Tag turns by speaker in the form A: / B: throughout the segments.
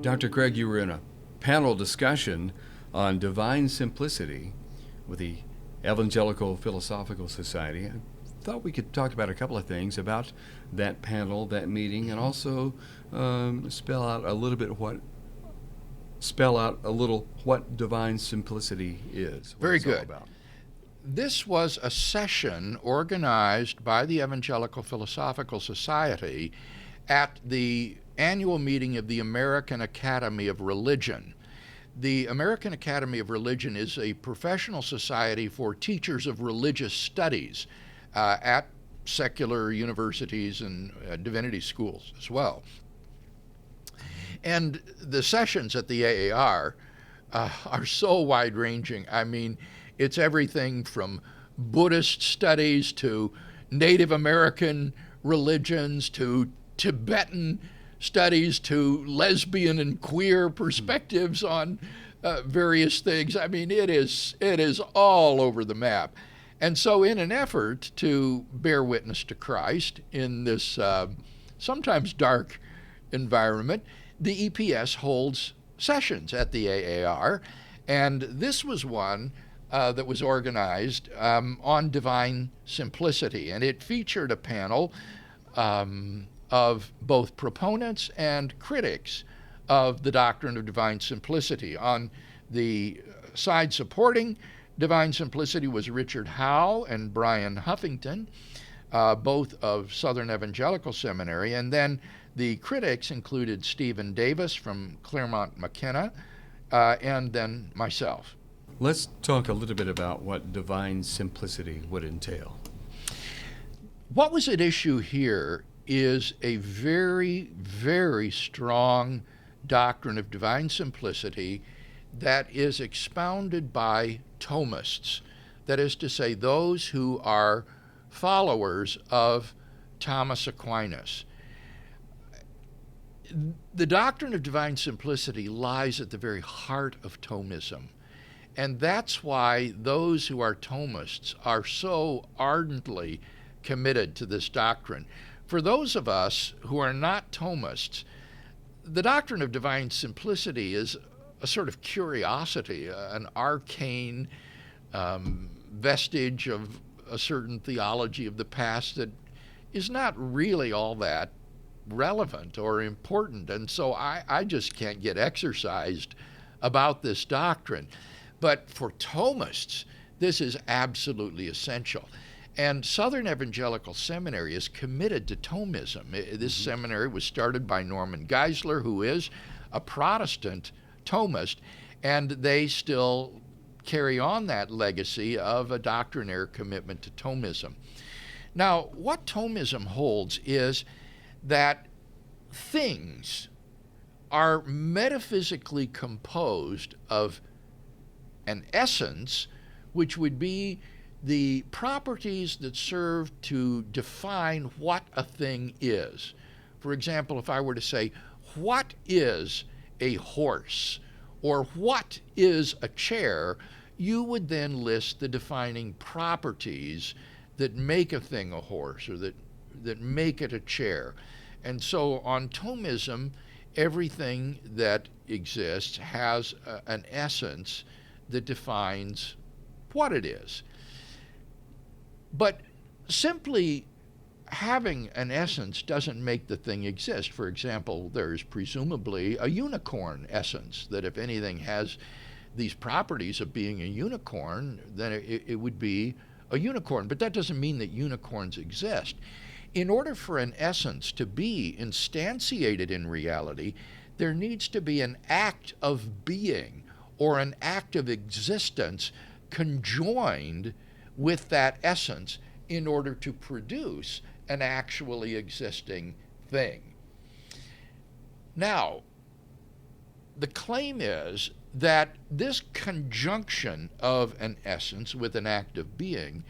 A: Dr. Craig, you were in a panel discussion on divine simplicity with the Evangelical Philosophical Society. I thought we could talk about a couple of things about that panel, that meeting, and also spell out a little what divine simplicity is.
B: Very good. This was a session organized by the Evangelical Philosophical Society at the annual meeting of the American Academy of Religion. The American Academy of Religion is a professional society for teachers of religious studies at secular universities and divinity schools as well. And the sessions at the AAR are so wide-ranging. I mean, it's everything from Buddhist studies to Native American religions to Tibetan studies to lesbian and queer perspectives on various things. I mean, it is all over the map. And so in an effort to bear witness to Christ in this sometimes dark environment, the EPS holds sessions at the AAR, and this was one that was organized on divine simplicity, and it featured a panel of both proponents and critics of the doctrine of divine simplicity. On the side supporting divine simplicity was Richard Howe and Brian Huffington, both of Southern Evangelical Seminary, and then the critics included Stephen Davis from Claremont McKenna, and then myself.
A: Let's talk a little bit about what divine simplicity would entail.
B: What was at issue here is a very, very strong doctrine of divine simplicity that is expounded by Thomists, that is to say, those who are followers of Thomas Aquinas. The doctrine of divine simplicity lies at the very heart of Thomism, and that's why those who are Thomists are so ardently committed to this doctrine. For those of us who are not Thomists, the doctrine of divine simplicity is a sort of curiosity, an arcane vestige of a certain theology of the past that is not really all that relevant or important. And so I just can't get exercised about this doctrine. But for Thomists, this is absolutely essential. And Southern Evangelical Seminary is committed to Thomism. This seminary was started by Norman Geisler, who is a Protestant Thomist, and they still carry on that legacy of a doctrinaire commitment to Thomism. Now, what Thomism holds is that things are metaphysically composed of an essence, which would be the properties that serve to define what a thing is. For example, if I were to say, what is a horse, or what is a chair, you would then list the defining properties that make a thing a horse, or that make it a chair. And so on Thomism, everything that exists has an essence that defines what it is. But simply having an essence doesn't make the thing exist. For example, there's presumably a unicorn essence, that if anything has these properties of being a unicorn, then it would be a unicorn. But that doesn't mean that unicorns exist. In order for an essence to be instantiated in reality, there needs to be an act of being or an act of existence conjoined with that essence in order to produce an actually existing thing. Now, the claim is that this conjunction of an essence with an act of being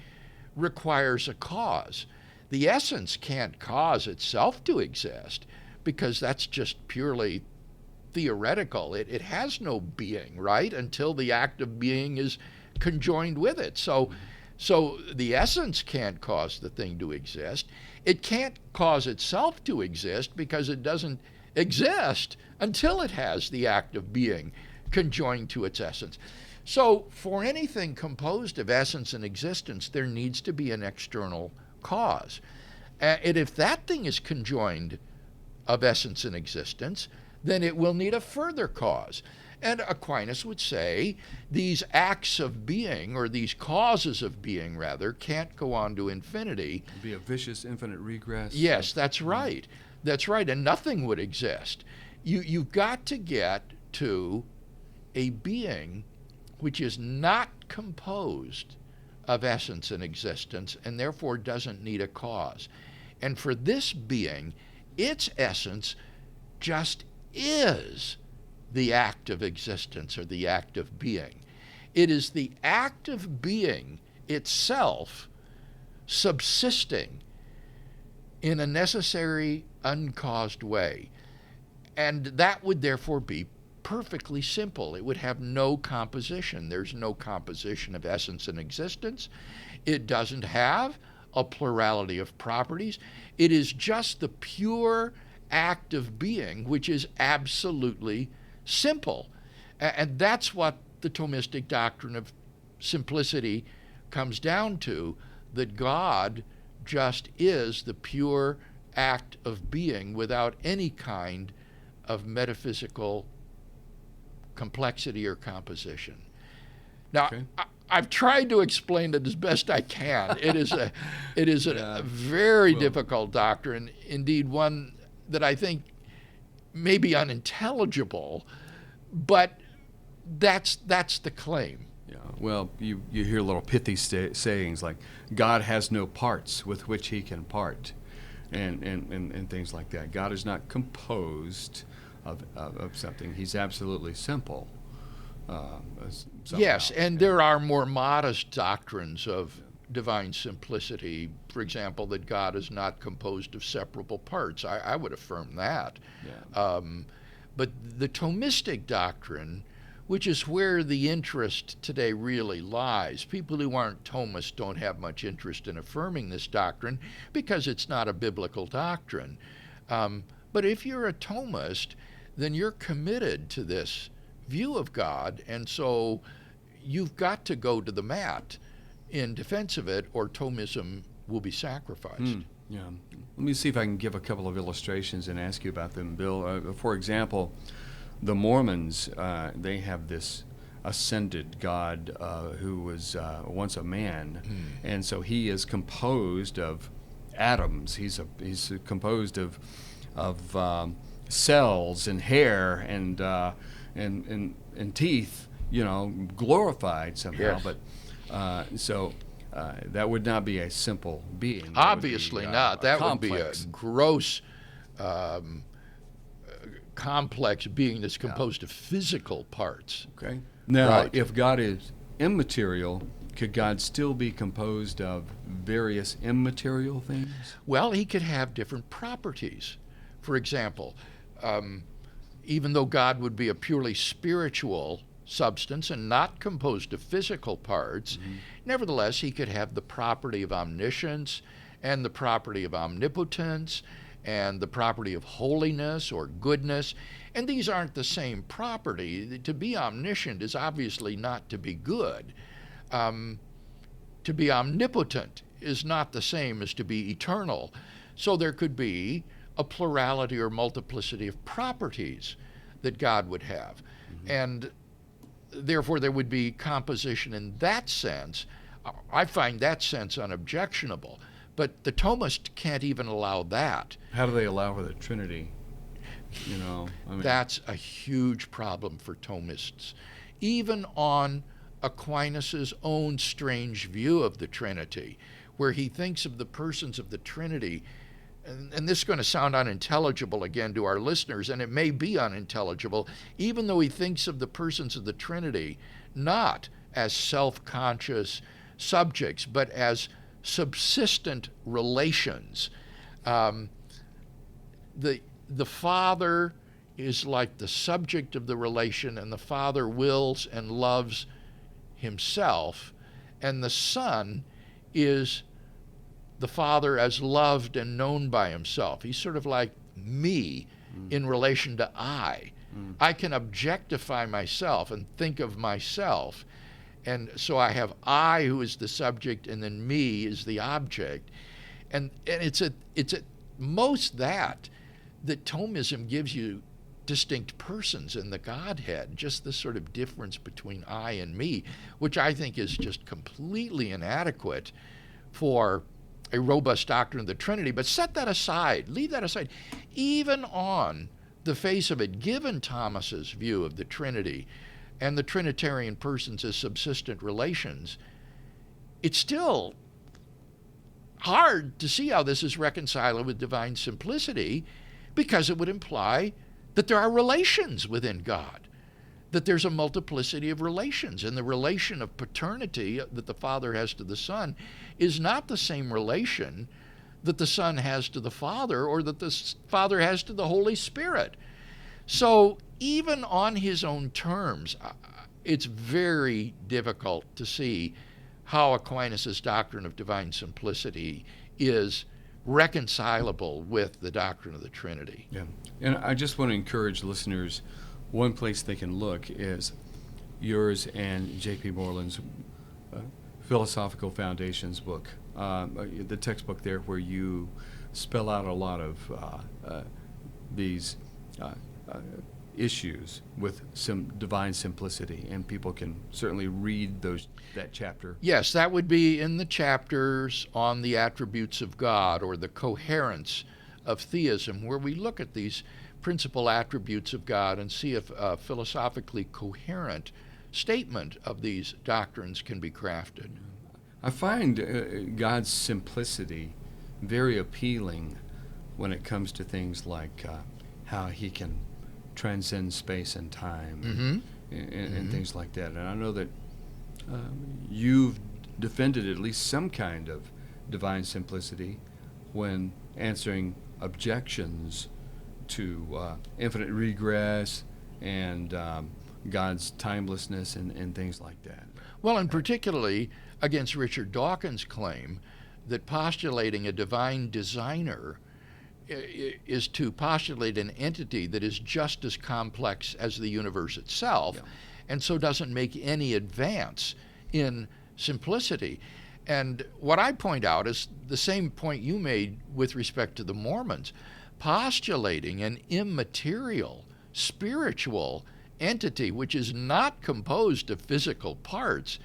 B: requires a cause. The essence can't cause itself to exist because that's just purely theoretical. It has no being, right, until the act of being is conjoined with it. So the essence can't cause the thing to exist. It can't cause itself to exist because it doesn't exist until it has the act of being conjoined to its essence. So for anything composed of essence and existence, there needs to be an external cause. And if that thing is conjoined of essence and existence, then it will need a further cause. And Aquinas would say these acts of being, or these causes of being rather, can't go on to infinity.
A: It'd be a vicious infinite regress.
B: Yes, that's right. That's right, and nothing would exist. You've got to get to a being which is not composed of essence and existence, and therefore doesn't need a cause. And for this being, its essence just is the act of existence or the act of being. It is the act of being itself subsisting in a necessary, uncaused way. And that would therefore be perfectly simple. It would have no composition. There's no composition of essence and existence. It doesn't have a plurality of properties. It is just the pure act of being, which is absolutely simple. And that's what the Thomistic doctrine of simplicity comes down to, that God just is the pure act of being without any kind of metaphysical complexity or composition. Now,
A: Okay.
B: I've tried to explain it as best I can. It is a very difficult doctrine, indeed one that I think may be unintelligible, but that's the claim.
A: Yeah. Well, you hear little pithy sayings like, God has no parts with which he can part, and things like that. God is not composed of something. He's absolutely simple.
B: Yes, and there are more modest doctrines of divine simplicity. For example, that God is not composed of separable parts. I would affirm that.
A: Yeah.
B: But the Thomistic doctrine, which is where the interest today really lies, people who aren't Thomists don't have much interest in affirming this doctrine because it's not a biblical doctrine. But if you're a Thomist, then you're committed to this view of God, and so you've got to go to the mat in defense of it, or Thomism will be sacrificed.
A: Yeah. Let me see if I can give a couple of illustrations and ask you about them, Bill. For example, the Mormons, they have this ascended God who was once a man, and so he is composed of atoms. He's composed of cells and hair and teeth, glorified somehow.
B: Yes.
A: But so that would not be a simple being.
B: Obviously not. That would be a
A: complex.
B: gross, complex being that's composed of physical parts.
A: Okay. Now,
B: Right.
A: if God is immaterial, could God still be composed of various immaterial things?
B: Well, he could have different properties. For example, even though God would be a purely spiritual substance and not composed of physical parts, nevertheless, he could have the property of omniscience and the property of omnipotence and the property of holiness or goodness. And these aren't the same property. To be omniscient is obviously not to be good. To be omnipotent is not the same as to be eternal. So there could be a plurality or multiplicity of properties that God would have. And therefore there would be composition in that sense. I find that sense unobjectionable. But the Thomist can't even allow that.
A: How do they allow for the Trinity?
B: That's a huge problem for Thomists. Even on Aquinas' own strange view of the Trinity, where he thinks of the persons of the Trinity, and this is going to sound unintelligible again to our listeners, and it may be unintelligible, even though he thinks of the persons of the Trinity not as self-conscious subjects, but as subsistent relations. The Father is like the subject of the relation, and the Father wills and loves himself, and the Son is the Father as loved and known by himself. He's sort of like me, in relation to I. I can objectify myself and think of myself. And so I have I, who is the subject, and then me is the object. And it's at most that Thomism gives you distinct persons in the Godhead, just this sort of difference between I and me, which I think is just completely inadequate for a robust doctrine of the Trinity. But set that aside, leave that aside. Even on the face of it, given Thomas's view of the Trinity and the Trinitarian persons as subsistent relations, it's still hard to see how this is reconcilable with divine simplicity, because it would imply that there are relations within God, that there's a multiplicity of relations, and the relation of paternity that the Father has to the Son is not the same relation that the Son has to the Father or that the Father has to the Holy Spirit. So even on his own terms, it's very difficult to see how Aquinas' doctrine of divine simplicity is reconcilable with the doctrine of the Trinity.
A: Yeah, and I just want to encourage listeners, one place they can look is yours and J.P. Moreland's Philosophical Foundations book, the textbook there where you spell out a lot of these issues with some divine simplicity, and people can certainly read that chapter.
B: Yes, that would be in the chapters on the attributes of God, or the coherence of theism, where we look at these principal attributes of God and see if a philosophically coherent statement of these doctrines can be crafted.
A: I find God's simplicity very appealing when it comes to things like how he can transcend space and time, and things like that. And I know that you've defended at least some kind of divine simplicity when answering objections to infinite regress and God's timelessness and things like that.
B: Well, and particularly against Richard Dawkins' claim that postulating a divine designer is to postulate an entity that is just as complex as the universe itself, and so doesn't make any advance in simplicity. And what I point out is the same point you made with respect to the Mormons. Postulating an immaterial, spiritual entity which is not composed of physical parts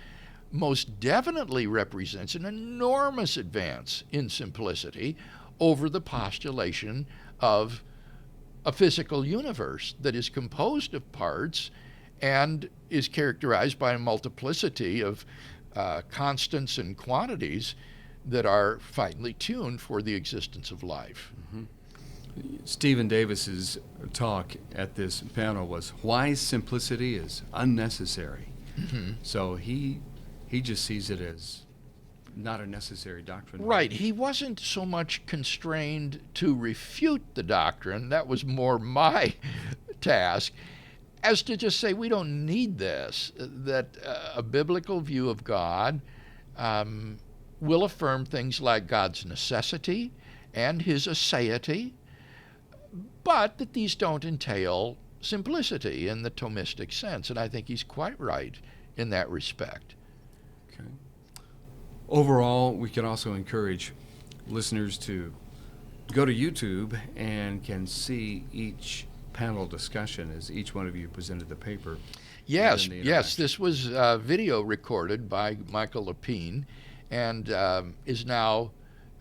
B: most definitely represents an enormous advance in simplicity over the postulation of a physical universe that is composed of parts and is characterized by a multiplicity of constants and quantities that are finely tuned for the existence of life.
A: Stephen Davis's talk at this panel was why simplicity is unnecessary. So he just sees it as not a necessary doctrine.
B: Right. He wasn't so much constrained to refute the doctrine, that was more my task, as to just say we don't need this, that a biblical view of God will affirm things like God's necessity and his aseity, but that these don't entail simplicity in the Thomistic sense. And I think he's quite right in that respect.
A: Okay. Overall, we can also encourage listeners to go to YouTube and can see each panel discussion as each one of you presented the paper.
B: Yes, this was video recorded by Michael Lapine and is now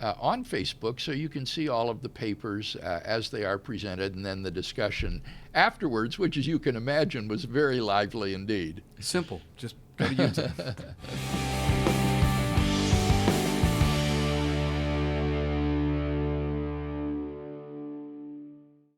B: on Facebook, so you can see all of the papers as they are presented, and then the discussion afterwards, which, as you can imagine, was very lively indeed.
A: Simple. Just go to YouTube.